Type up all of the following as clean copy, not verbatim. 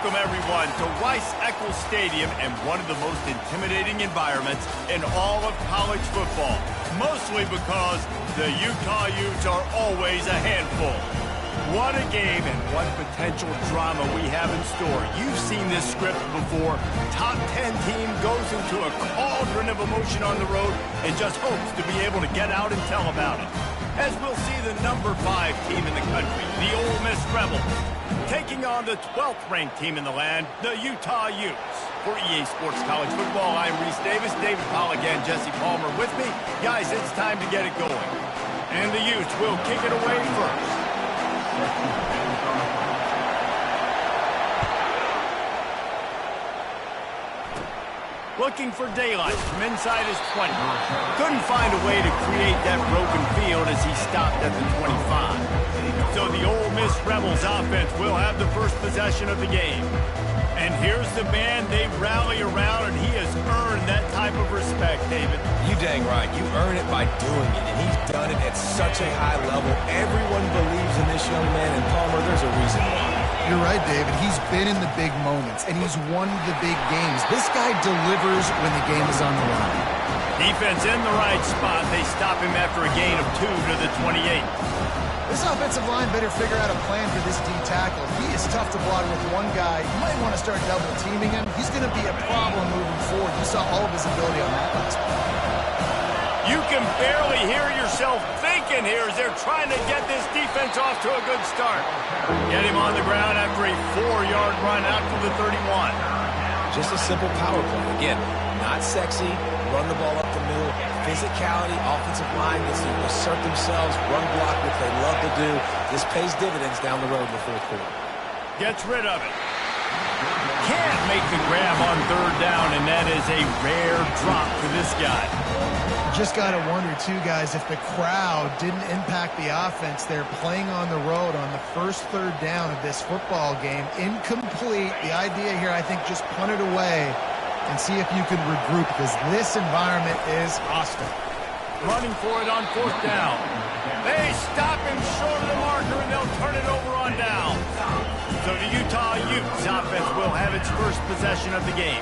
Welcome, everyone, to Rice-Eccles Stadium and one of the most intimidating environments in all of college football, mostly because the Utah Utes are always a handful. What a game and what potential drama we have in store. You've seen this script before. Top 10 team goes into a cauldron of emotion on the road and just hopes to be able to get out and tell about it. As we'll see the number 5 team in the country, the Ole Miss Rebels, taking on the 12th ranked team in the land, the Utah Utes. For EA Sports College Football, I'm Reese Davis, David Pollack and Jesse Palmer with me. Guys, it's time to get it going. And the Utes will kick it away first. Looking for daylight from inside his 20. Couldn't find a way to create that broken field as he stopped at the 25. So the Ole Miss Rebels offense will have the first possession of the game. And here's the man they rally around, and he has earned that type of respect, David. You dang right. You earn it by doing it, and he's done it at such a high level. Everyone believes in this young man, and Palmer, there's a reason why. You're right, David. He's been in the big moments, and he's won the big games. This guy delivers when the game is on the line. Defense in the right spot. They stop him after a gain of 2 to the 28. This offensive line better figure out a plan for this D tackle. He is tough to block with one guy. You might want to start double teaming him. He's going to be a problem moving forward. You saw all of his ability on that last play. You can barely hear yourself thinking here as they're trying to get this defense off to a good start. Get him on the ground after a 4-yard run out to the 31. Just a simple power play. Again, not sexy, run the ball up the middle. Physicality, offensive line gets to assert themselves, run block, which they love to do. This pays dividends down the road in the fourth quarter. Gets rid of it. Can't make the grab on 3rd down, and that is a rare drop to this guy. Just got to wonder, too, guys, if the crowd didn't impact the offense. They're playing on the road on the first 3rd down of this football game. Incomplete. The idea here, I think, just punt it away and see if you can regroup, because this environment is hostile. Running for it on 4th down. They stop him short of the marker, and they'll turn it over on down. So the Utah Utes offense will have its first possession of the game.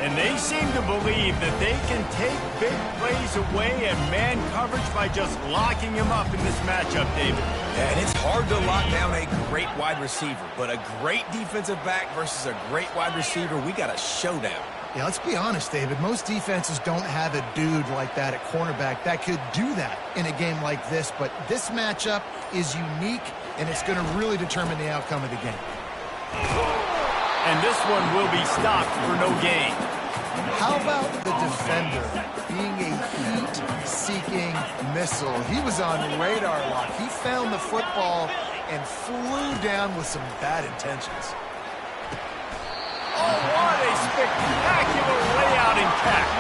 And they seem to believe that they can take big plays away and man coverage by just locking him up in this matchup, David. And it's hard to lock down a great wide receiver, but a great defensive back versus a great wide receiver, we got a showdown. Yeah, let's be honest, David. Most defenses don't have a dude like that at cornerback that could do that in a game like this, but this matchup is unique, and it's going to really determine the outcome of the game. And this one will be stopped for no gain. How about the defender being a heat-seeking missile? He was on radar lock. He found the football and flew down with some bad intentions. Oh, what a spectacular layout and catch.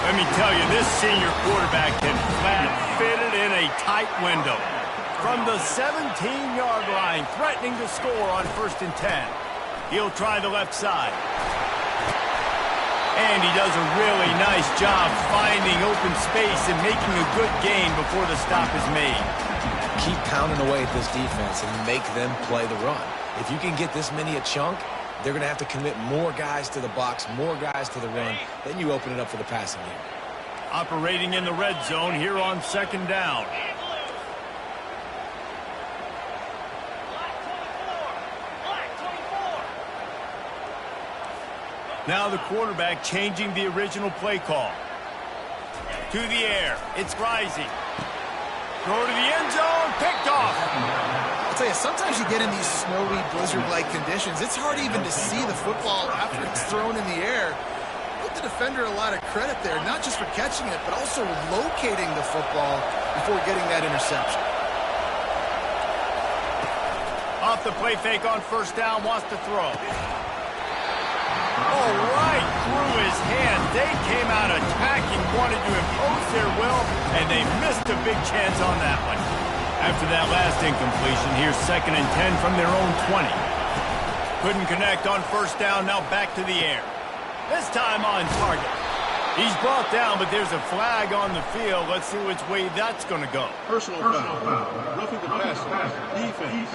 Let me tell you, this senior quarterback can flat fit it in a tight window. From the 17-yard line, threatening to score on 1st and 10. He'll try the left side. And he does a really nice job finding open space and making a good gain before the stop is made. Keep pounding away at this defense and make them play the run. If you can get this many a chunk, they're going to have to commit more guys to the box, more guys to the run. Then you open it up for the passing game. Operating in the red zone here on 2nd down. Now the quarterback changing the original play call. To the air. It's rising. Throw to the end zone. Picked off. I'll tell you, sometimes you get in these snowy, blizzard-like conditions. It's hard even to see the football after it's thrown in the air. Give the defender a lot of credit there, not just for catching it, but also locating the football before getting that interception. Off the play fake on 1st down. Wants to throw. Oh, right through his hand. They came out attacking, wanted to impose their will, and they missed a big chance on that one. After that last incompletion, here's 2nd and 10 from their own 20. Couldn't connect on 1st down, now back to the air. This time on target. He's brought down, but there's a flag on the field. Let's see which way that's going to go. Personal foul. Roughing the passer. Defense.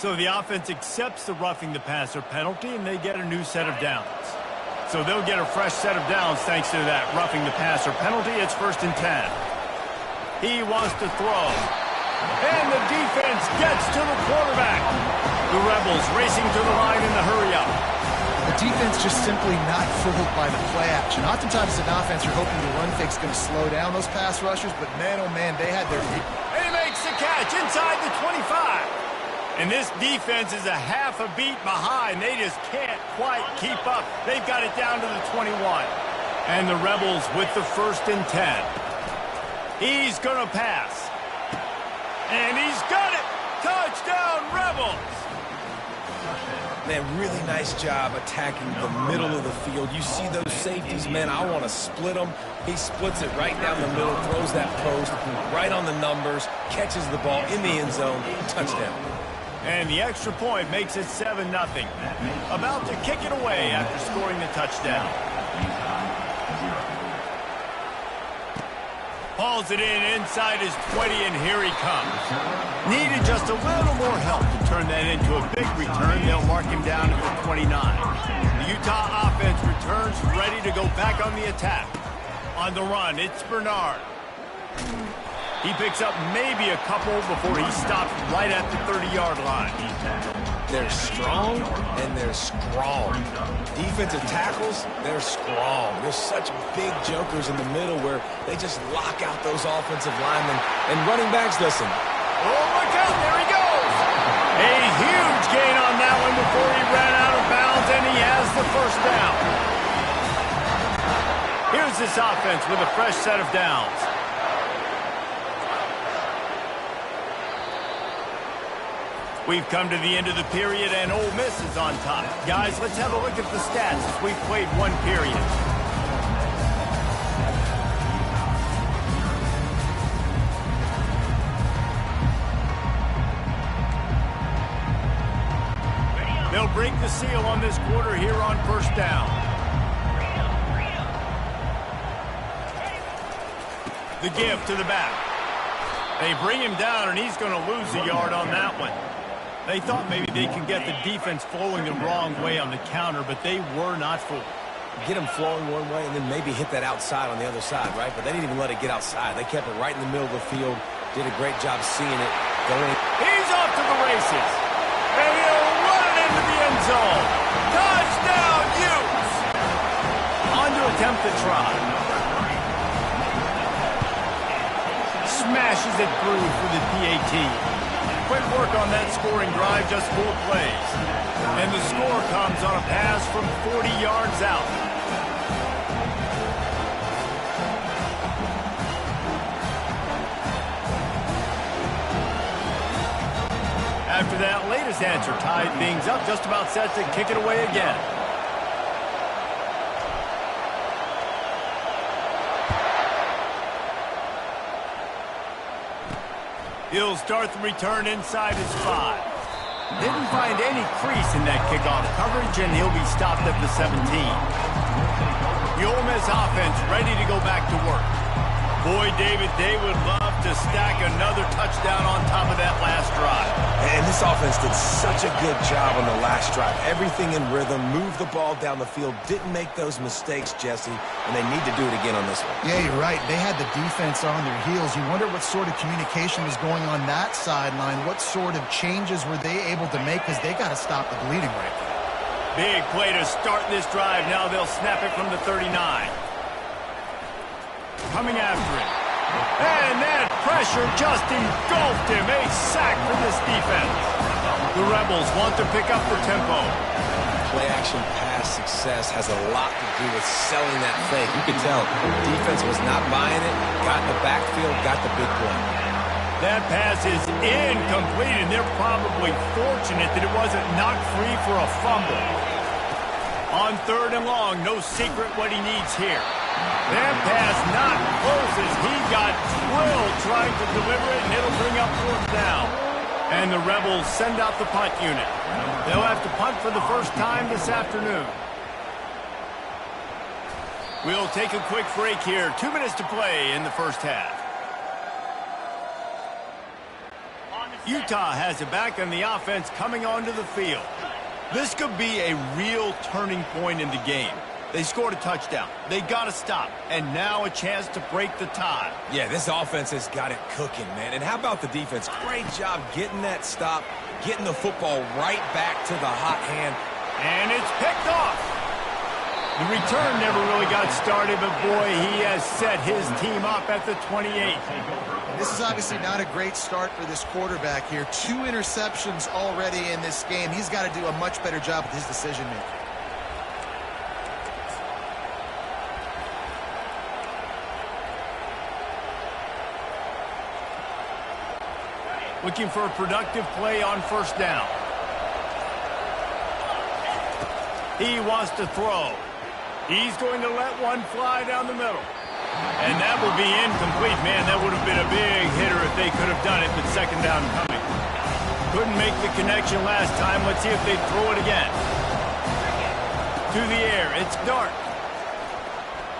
So the offense accepts the roughing the passer penalty, and they get a new set of downs. So they'll get a fresh set of downs thanks to that roughing the passer penalty. It's 1st and 10. He wants to throw. And the defense gets to the quarterback. The Rebels racing to the line in the hurry-up. The defense just simply not fooled by the play action. Oftentimes, as an offense, you're hoping the run fake's going to slow down those pass rushers, but man, oh man, they had their... And he makes the catch inside the 25. And this defense is a half a beat behind. They just can't quite keep up. They've got it down to the 21. And the Rebels with the 1st and 10. He's going to pass. And he's got it. Touchdown, Rebels. Man, really nice job attacking the middle of the field. You see those safeties, man, I want to split them. He splits it right down the middle, throws that post, right on the numbers, catches the ball in the end zone, touchdown. And the extra point makes it 7-0. About to kick it away after scoring the touchdown. Hauls it in inside his 20, and here he comes. Needed just a little more help to turn that into a big return. They'll mark him down to the 29. The Utah offense returns ready to go back on the attack. On the run, it's Bernard. He picks up maybe a couple before he stops right at the 30-yard line. They're strong and they're strong. Defensive tackles, they're strong. There's such big jokers in the middle where they just lock out those offensive linemen. And running backs, listen. Oh, look out, there he goes. A huge gain on that one before he ran out of bounds, and he has the 1st down. Here's this offense with a fresh set of downs. We've come to the end of the period, and Ole Miss is on top. Guys, let's have a look at the stats as we've played one period. They'll break the seal on this quarter here on 1st down. The give to the back. They bring him down, and he's going to lose a yard on that one. They thought maybe they could get the defense flowing the wrong way on the counter, but they were not fooled. Get them flowing one way and then maybe hit that outside on the other side, right? But they didn't even let it get outside. They kept it right in the middle of the field. Did a great job seeing it going. He's off to the races. And he'll run it into the end zone. Touchdown, Utes! On to attempt the try. Smashes it through for the PAT. Quick work on that scoring drive, just 4 plays. And the score comes on a pass from 40 yards out. After that latest answer tied things up, just about set to kick it away again. He'll start the return inside his 5. Didn't find any crease in that kickoff coverage, and he'll be stopped at the 17. The Ole Miss offense ready to go back to work. Boy, David, they would love to stack another touchdown on top of that last drive. And this offense did such a good job on the last drive. Everything in rhythm, moved the ball down the field, didn't make those mistakes, Jesse, and they need to do it again on this one. Yeah, you're right. They had the defense on their heels. You wonder what sort of communication was going on that sideline. What sort of changes were they able to make, because they got to stop the bleeding right now. Big play to start this drive. Now they'll snap it from the 39. Coming after him. And that pressure just engulfed him. A sack for this defense. The Rebels want to pick up the tempo. Play-action pass success has a lot to do with selling that fake. You can tell defense was not buying it, got in the backfield, got the big play. That pass is incomplete, and they're probably fortunate that it wasn't knocked free for a fumble. On 3rd and long, no secret what he needs here. That pass not close as he got drilled trying to deliver it, and it'll bring up 4th down. And the Rebels send out the punt unit. They'll have to punt for the first time this afternoon. We'll take a quick break here. 2 minutes to play in the first half. On the Utah has it back on the offense coming onto the field. This could be a real turning point in the game. They scored a touchdown. They got to stop. And now a chance to break the tie. Yeah, this offense has got it cooking, man. And how about the defense? Great job getting that stop, getting the football right back to the hot hand. And it's picked off. The return never really got started, but boy, he has set his team up at the 28. This is obviously not a great start for this quarterback here. 2 interceptions already in this game. He's got to do a much better job with his decision-making. Looking for a productive play on first down. He wants to throw. He's going to let one fly down the middle. And that will be incomplete. Man, that would have been a big hitter if they could have done it, but second down coming. Couldn't make the connection last time. Let's see if they throw it again. To the air. It's Dart.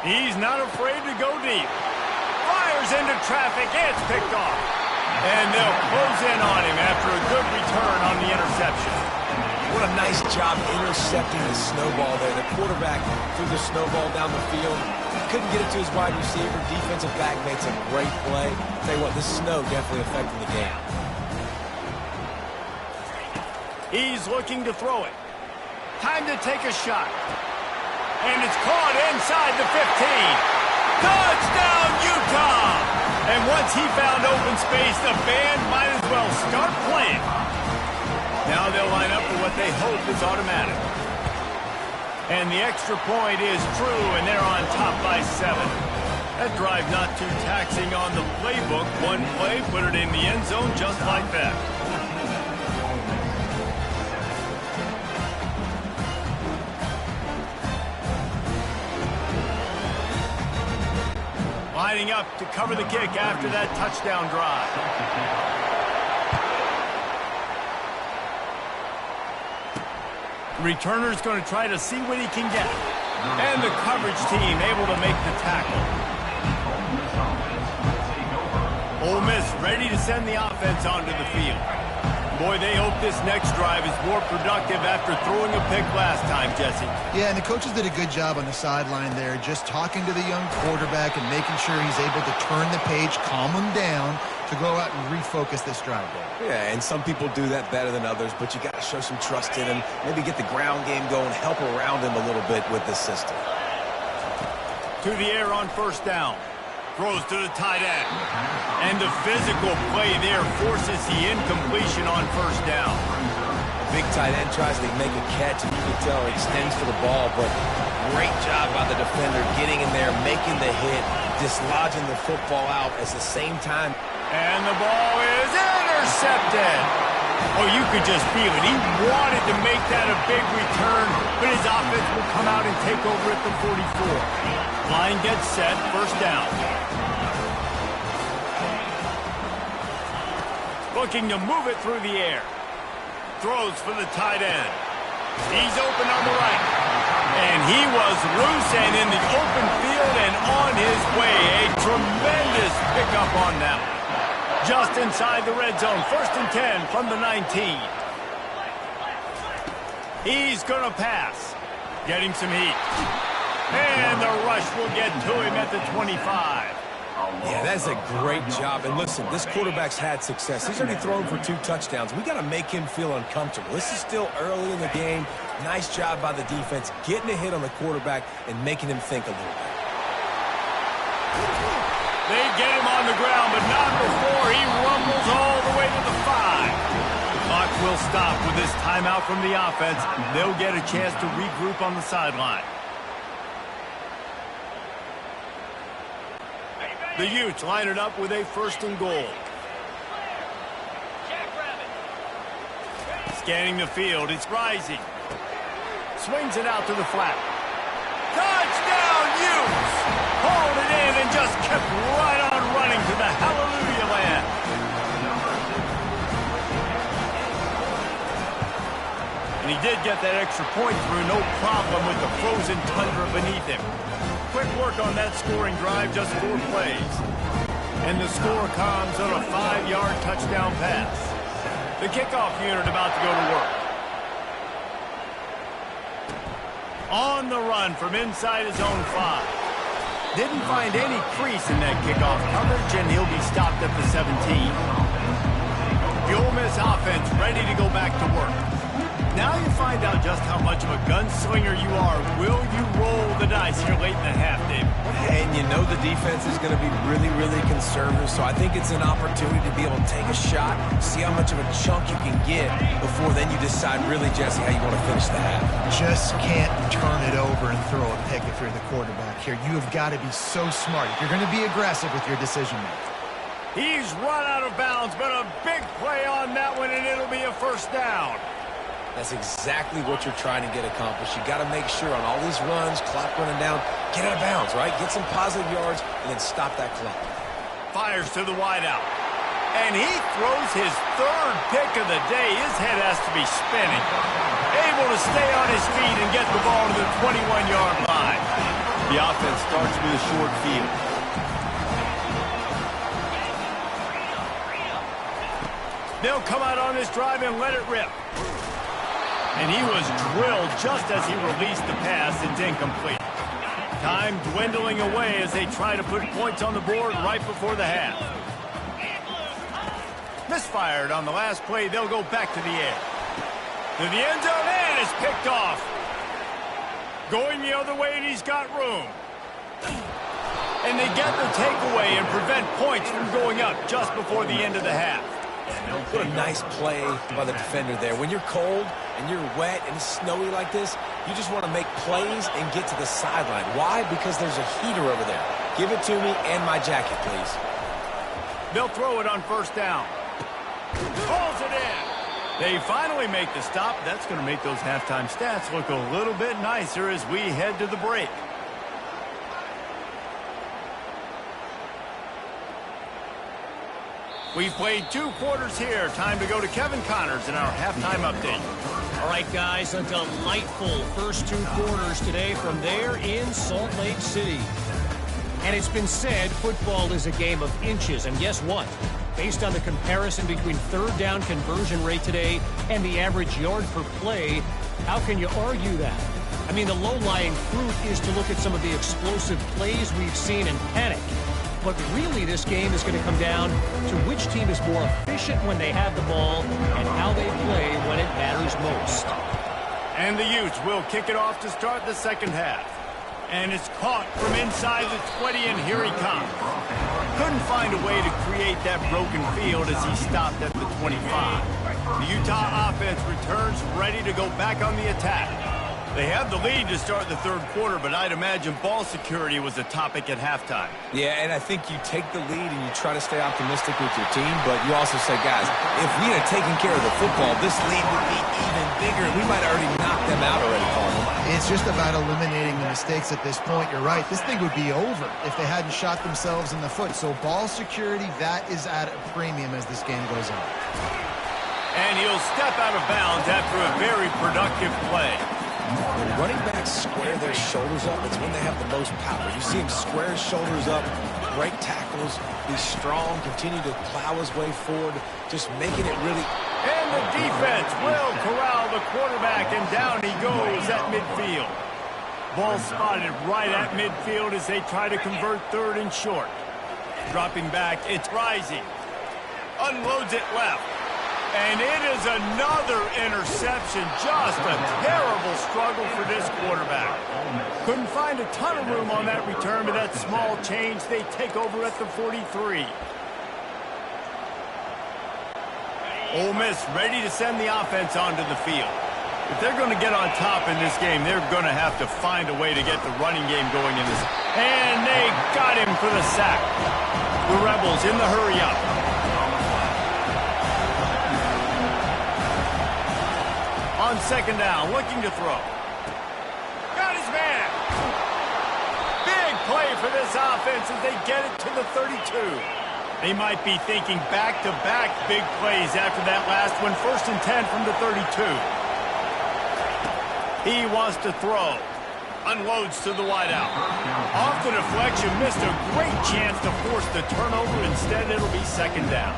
He's not afraid to go deep. Fires into traffic. It's picked off. And they'll close in on him after a good return on the interception. What a nice job intercepting the snowball there. The quarterback threw the snowball down the field. Couldn't get it to his wide receiver. Defensive back made some great play. Tell you what, this snow definitely affecting the game. He's looking to throw it. Time to take a shot. And it's caught inside the 15. Touchdown, Utah! And once he found open space, the band might as well start playing. Now they'll line up for what they hope is automatic. And the extra point is true, and they're on top by 7. That drive not too taxing on the playbook. One play, put it in the end zone just like that. Lining up to cover the kick after that touchdown drive. Returner's going to try to see what he can get. And the coverage team able to make the tackle. Ole Miss ready to send the offense onto the field. Boy, they hope this next drive is more productive after throwing a pick last time, Jesse. Yeah, and the coaches did a good job on the sideline there, just talking to the young quarterback and making sure he's able to turn the page, calm him down, to go out and refocus this drive there. Yeah, and some people do that better than others, but you got to show some trust in him, maybe get the ground game going, help around him a little bit with this system. To the air on first down. Throws to the tight end. And the physical play there forces the incompletion on first down. The big tight end tries to make a catch, and you can tell he extends for the ball, but great job by the defender getting in there, making the hit, dislodging the football out at the same time. And the ball is intercepted. Oh, you could just feel it. He wanted to make that a big return, but his offense will come out and take over at the 44. Line gets set, first down. Looking to move it through the air. Throws for the tight end. He's open on the right. And he was loose and in the open field and on his way. A tremendous pickup on that one. Just inside the red zone. First and 10 from the 19. He's going to pass. Getting some heat. And the rush will get to him at the 25. Yeah, that's a great job. And listen, this quarterback's had success. He's already thrown for 2 touchdowns. We got to make him feel uncomfortable. This is still early in the game. Nice job by the defense, getting a hit on the quarterback and making him think a little bit. They get him on the ground, but not before he rumbles all the way to the 5. The clock will stop with this timeout from the offense. They'll get a chance to regroup on the sideline. The Utes line it up with a first and goal. Scanning the field, it's rising. Swings it out to the flat. Touchdown, Utes! Hauled it in and just kept right on running to the hallelujah land. And he did get that extra point through, no problem with the frozen tundra beneath him. Quick work on that scoring drive, just 4 plays. And the score comes on a 5-yard touchdown pass. The kickoff unit about to go to work. On the run from inside his own 5. Didn't find any crease in that kickoff coverage, and he'll be stopped at the 17. The Ole Miss offense ready to go back to work. Now you find out just how much of a gunslinger you are. Will you roll the dice here late in the half, David? And you know the defense is going to be really, really conservative, so I think it's an opportunity to be able to take a shot, see how much of a chunk you can get before then you decide really, Jesse, how you want to finish the half. Just can't turn it over and throw a pick if you're the quarterback here. You have got to be so smart if you're going to be aggressive with your decision-making. He's run out of bounds, but a big play on that one, and it'll be a first down. That's exactly what you're trying to get accomplished. You got to make sure on all these runs, clock running down, get out of bounds, right? Get some positive yards, and then stop that clock. Fires to the wideout. And he throws his third pick of the day. His head has to be spinning. Able to stay on his feet and get the ball to the 21-yard line. The offense starts with a short field. They'll come out on this drive and let it rip. And he was drilled just as he released the pass. It's incomplete. Time dwindling away as they try to put points on the board right before the half. Misfired on the last play. They'll go back to the air. To the end zone, and it's picked off. Going the other way, and he's got room. And they get the takeaway and prevent points from going up just before the end of the half. What a nice play by the defender there. When you're cold and you're wet and snowy like this, you just want to make plays and get to the sideline. Why? Because there's a heater over there. Give it to me and my jacket, please. They'll throw it on first down. Pulls it in. They finally make the stop. That's going to make those halftime stats look a little bit nicer as we head to the break. We've played 2 quarters here. Time to go to Kevin Connors in our halftime update. All right, guys, a delightful first 2 quarters today from there in Salt Lake City. And it's been said football is a game of inches. And guess what? Based on the comparison between third down conversion rate today and the average yard per play, how can you argue that? I mean, the low-lying fruit is to look at some of the explosive plays we've seen and panic. But really, this game is going to come down to which team is more efficient when they have the ball and how they play when it matters most. And the Utes will kick it off to start the second half. And it's caught from inside the 20, and here he comes. Couldn't find a way to create that broken field as he stopped at the 25. The Utah offense returns ready to go back on the attack. They have the lead to start the third quarter, but I'd imagine ball security was a topic at halftime. Yeah, and I think you take the lead and you try to stay optimistic with your team, but you also say, guys, if we had taken care of the football, this lead would be even bigger. We might have already knocked them out already, Carmen. It's just about eliminating the mistakes at this point. You're right. This thing would be over if they hadn't shot themselves in the foot. So ball security, that is at a premium as this game goes on. And he'll step out of bounds after a very productive play. When running backs square their shoulders up, it's when they have the most power. You see him square his shoulders up, break tackles, be strong, continue to plow his way forward, just making it really... And the defense will corral the quarterback, and down he goes at midfield. Ball spotted right at midfield as they try to convert third and short. Dropping back, it's rising. Unloads it left. And it is another interception. Just a terrible struggle for this quarterback. Couldn't find a ton of room on that return, but that small change, they take over at the 43. Ole Miss ready to send the offense onto the field. If they're going to get on top in this game, they're going to have to find a way to get the running game going in this. And they got him for the sack. The Rebels in the hurry-up. On second down, looking to throw. Got his man. Big play for this offense as they get it to the 32. They might be thinking back-to-back big plays after that last one. 1st and 10 from the 32. He wants to throw. Unloads to the wideout. Off the deflection, missed a great chance to force the turnover. Instead, it'll be second down.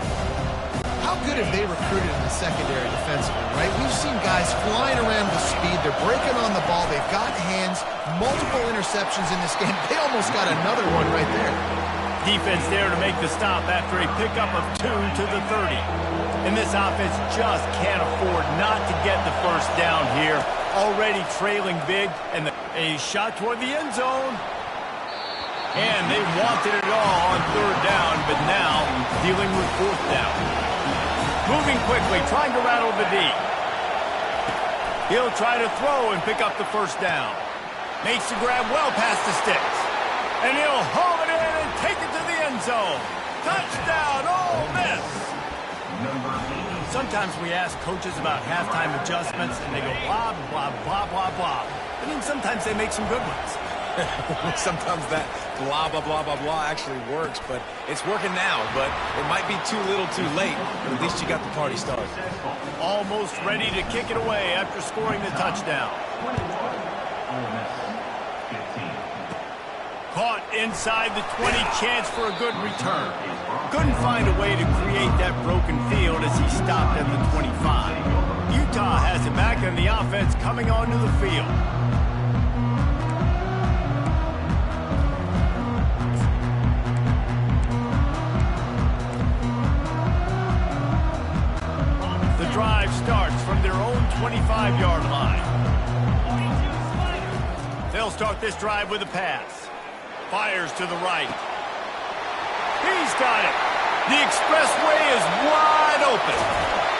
How how good have they recruited in the secondary defensively, right? We've seen guys flying around with speed. They're breaking on the ball. They've got hands, multiple interceptions in this game. They almost got another one right there. Defense there to make the stop after a pickup of 2 to the 30. And this offense just can't afford not to get the first down here. Already trailing big, and a shot toward the end zone. And they wanted it all on third down, but now dealing with fourth down. Moving quickly, trying to rattle the D. He'll try to throw and pick up the first down. Makes the grab well past the sticks. And he'll haul it in and take it to the end zone. Touchdown, Ole Miss! Sometimes we ask coaches about halftime adjustments, and they go blah, blah, blah, blah, blah. I mean, sometimes they make some good ones. Sometimes that blah, blah, blah, blah, blah actually works, but it's working now. But it might be too little too late, but at least you got the party started. Almost ready to kick it away after scoring the touchdown. Caught inside the 20, chance for a good return. Couldn't find a way to create that broken field as he stopped at the 25. Utah has it back, and the offense coming onto the field. The drive starts from their own 25-yard line. They'll start this drive with a pass. Fires to the right. He's got it. The expressway is wide open.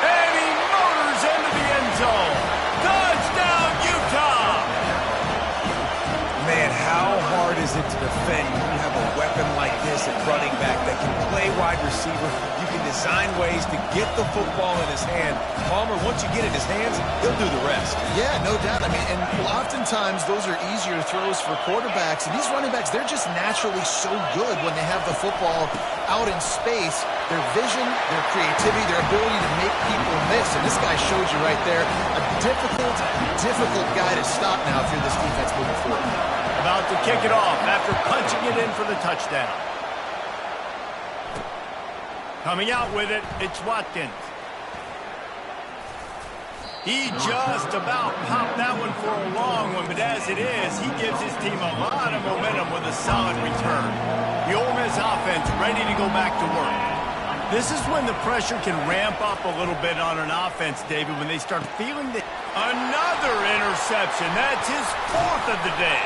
And he motors into the end zone. Touchdown, Utah! Man, how hard is it to defend when you have a weapon like this at running back that can play wide receiver? You can design ways to get the football in his hand. Palmer, once you get it in his hands, he'll do the rest. Yeah, no doubt. I mean, and oftentimes those are easier throws for quarterbacks. And these running backs, they're just naturally so good when they have the football out in space. Their vision, their creativity, their ability to make people miss. And this guy showed you right there, a difficult guy to stop now if you're this defense moving forward. About to kick it off after punching it in for the touchdown. Coming out with it, it's Watkins. He just about popped that one for a long one, but as it is, he gives his team a lot of momentum with a solid return. The Ole Miss offense ready to go back to work. This is when the pressure can ramp up a little bit on an offense, David, when they start feeling the... Another interception. That's his fourth of the day.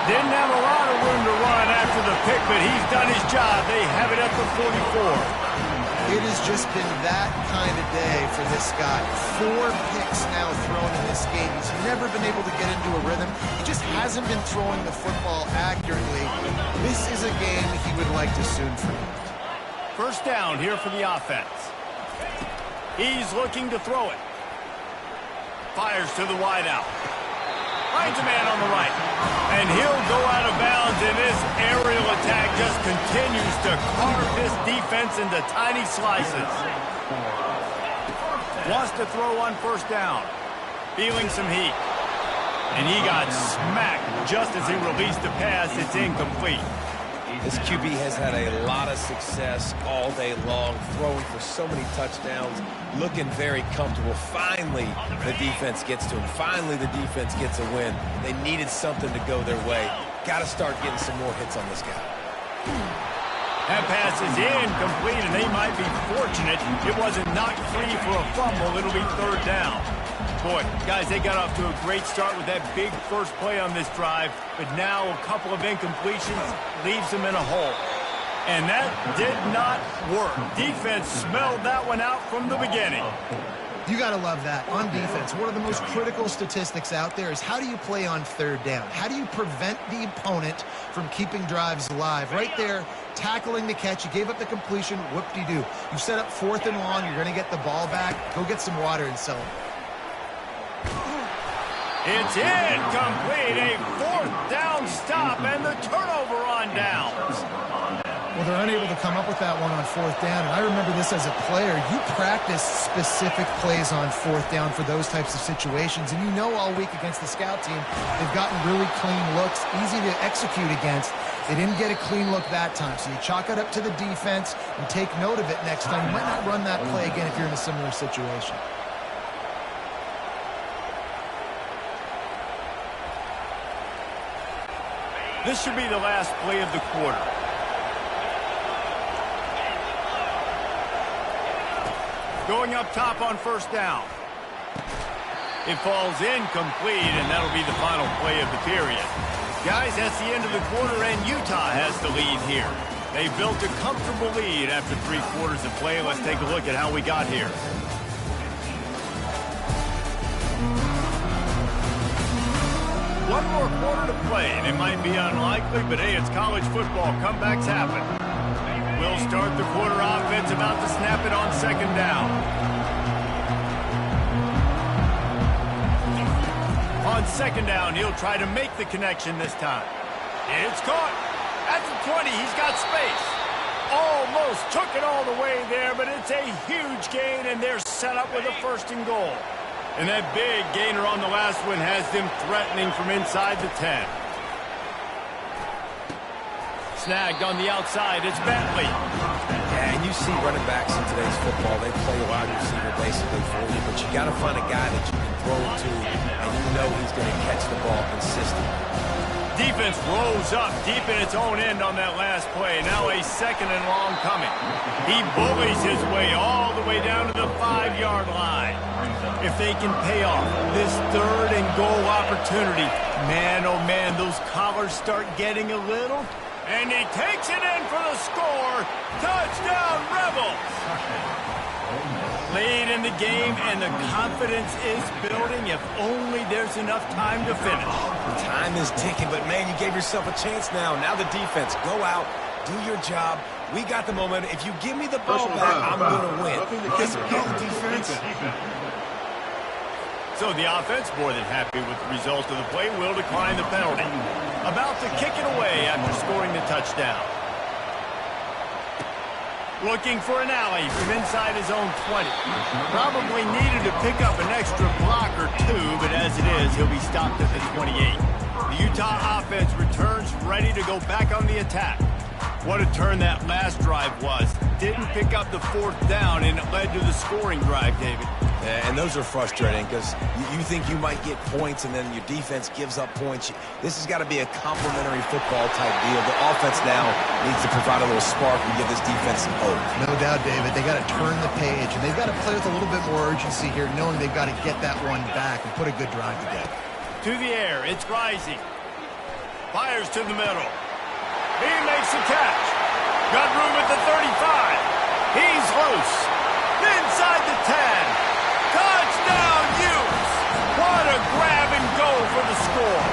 Didn't have a lot of room to run after the pick, but he's done his job. They have it at the 44. It has just been that kind of day for this guy. 4 picks now thrown in this game. He's never been able to get into a rhythm. He just hasn't been throwing the football accurately. This is a game he would like to soon forget. First down here for the offense. He's looking to throw it. Fires to the wideout. Finds a man on the right. And he'll go out of bounds, and this aerial attack just continues to carve this defense into tiny slices. Wants to throw on first down. Feeling some heat. And he got smacked just as he released the pass. It's incomplete. This QB has had a lot of success all day long, throwing for so many touchdowns, looking very comfortable. Finally, the defense gets to him. Finally, the defense gets a win. They needed something to go their way. Got to start getting some more hits on this guy. That pass is incomplete, and they might be fortunate it wasn't knocked free for a fumble. It'll be third down. Boy, guys, they got off to a great start with that big first play on this drive, but now a couple of incompletions leaves them in a hole. And that did not work. Defense smelled that one out from the beginning. You got to love that. On defense, one of the most critical statistics out there is how do you play on third down? How do you prevent the opponent from keeping drives alive? Right there, tackling the catch. You gave up the completion. Whoop-de-doo. You set up 4th and long. You're going to get the ball back. Go get some water and celebrate. It's incomplete. A 4th down stop and the turnover on downs. Well, they're unable to come up with that one on fourth down, and I remember this as a player. You practice specific plays on fourth down for those types of situations, and you know all week against the scout team, they've gotten really clean looks, easy to execute against. They didn't get a clean look that time, so you chalk it up to the defense and take note of it next time. You might not run that play again if you're in a similar situation. This should be the last play of the quarter. Going up top on first down. It falls incomplete, and that'll be the final play of the period. Guys, that's the end of the quarter, and Utah has the lead here. They built a comfortable lead after 3 quarters of play. Let's take a look at how we got here. One more quarter to play, and it might be unlikely, but hey, it's college football. Comebacks happen. We'll start the quarter offense, about to snap it on second down. On second down, he'll try to make the connection this time. It's caught. At the 20, he's got space. Almost took it all the way there, but it's a huge gain, and they're set up with a 1st and goal. And that big gainer on the last one has them threatening from inside the 10. Snagged on the outside, it's Bentley. Yeah, and you see running backs in today's football, they play a wide receiver basically for you, but you got to find a guy that you can throw it to, and you know he's going to catch the ball consistently. Defense rose up deep in its own end on that last play. Now a 2nd and long coming. He bullies his way all the way down to the 5-yard line. If they can pay off this 3rd and goal opportunity, man, oh man, those collars start getting a little. And he takes it in for the score. Touchdown, Rebels. Lead in the game, and the confidence is building if only there's enough time to finish. Time is ticking, but man, you gave yourself a chance now. Now the defense, go out, do your job. We got the momentum. If you give me the ball back, I'm going to win. Let's go, defense. So the offense, more than happy with the result of the play, will decline the penalty. About to kick it away after scoring the touchdown. Looking for an alley from inside his own 20. Probably needed to pick up an extra block or 2, but as it is, he'll be stopped at the 28. The Utah offense returns ready to go back on the attack. What a turn that last drive was. Didn't pick up the 4th down, and it led to the scoring drive, David. And those are frustrating because you think you might get points and then your defense gives up points. This has got to be a complementary football type deal. The offense now needs to provide a little spark and give this defense some hope. No doubt, David. They got to turn the page, and they've got to play with a little bit more urgency here, knowing they've got to get that one back and put a good drive together. To the air, it's Rising. Fires to the middle. He makes the catch. Got room at the 35. He's loose. Inside the 10. Touchdown, Utes! What a grab and go for the score.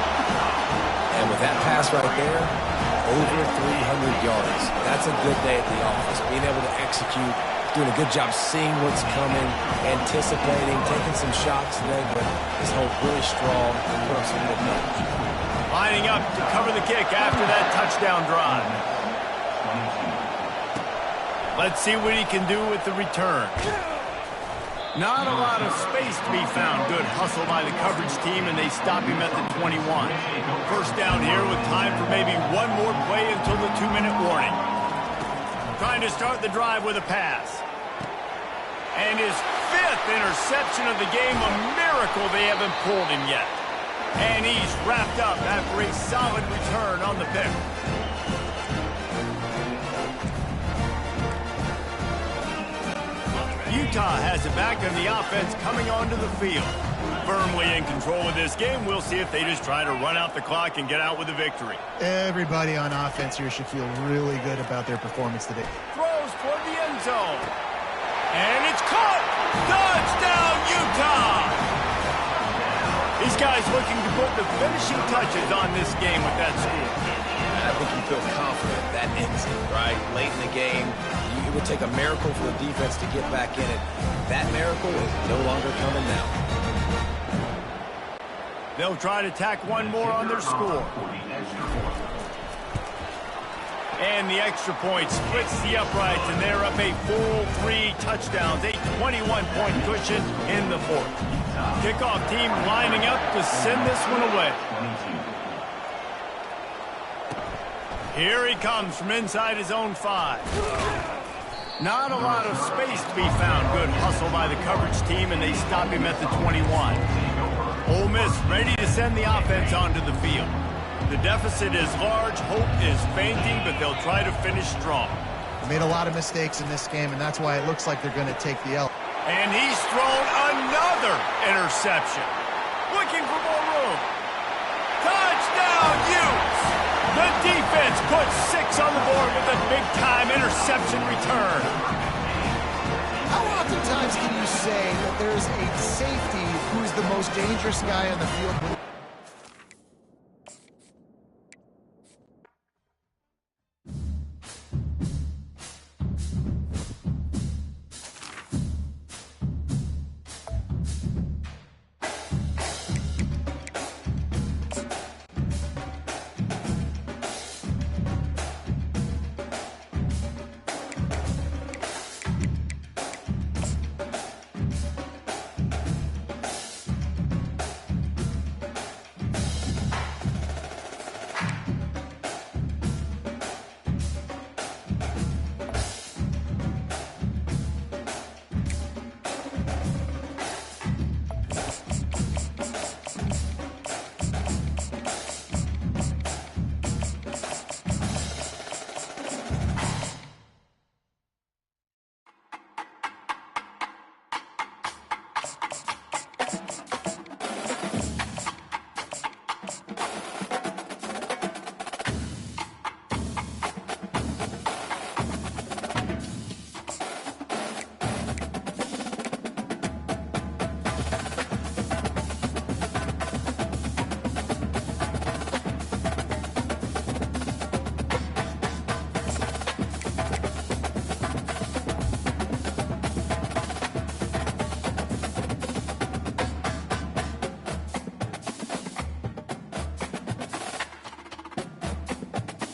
And with that pass right there, over 300 yards. That's a good day at the office. Being able to execute, doing a good job seeing what's coming, anticipating, taking some shots today, but his hold really strong and put up some good numbers. Lining up to cover the kick after that touchdown drive. Let's see what he can do with the return. Not a lot of space to be found. Good hustle by the coverage team, and they stop him at the 21. First down here with time for maybe one more play until the 2-minute warning. Trying to start the drive with a pass. And his 5th interception of the game, a miracle they haven't pulled him yet. And he's wrapped up after a solid return on the pick. Utah has it back, and the offense coming onto the field. Firmly in control of this game. We'll see if they just try to run out the clock and get out with a victory. Everybody on offense here should feel really good about their performance today. Throws toward the end zone. And it's caught! Touchdown, Utah! These guys looking to put the finishing touches on this game with that score. I think you feel confident that ends it, right? Late in the game, it would take a miracle for the defense to get back in it. That miracle is no longer coming now. They'll try to tack one more on their score. And the extra point splits the uprights, and they're up a full 3 touchdowns, a 21-point cushion in the fourth. Kickoff team lining up to send this one away. Here he comes from inside his own 5. Not a lot of space to be found. Good hustle by the coverage team, and they stop him at the 21. Ole Miss ready to send the offense onto the field. The deficit is large. Hope is fainting, but they'll try to finish strong. They made a lot of mistakes in this game, and that's why it looks like they're going to take the L. And he's thrown another interception. Looking for more room. Touchdown, Utes! The defense puts 6 on the board with a big-time interception return. How oftentimes can you say that there's a safety who's the most dangerous guy on the field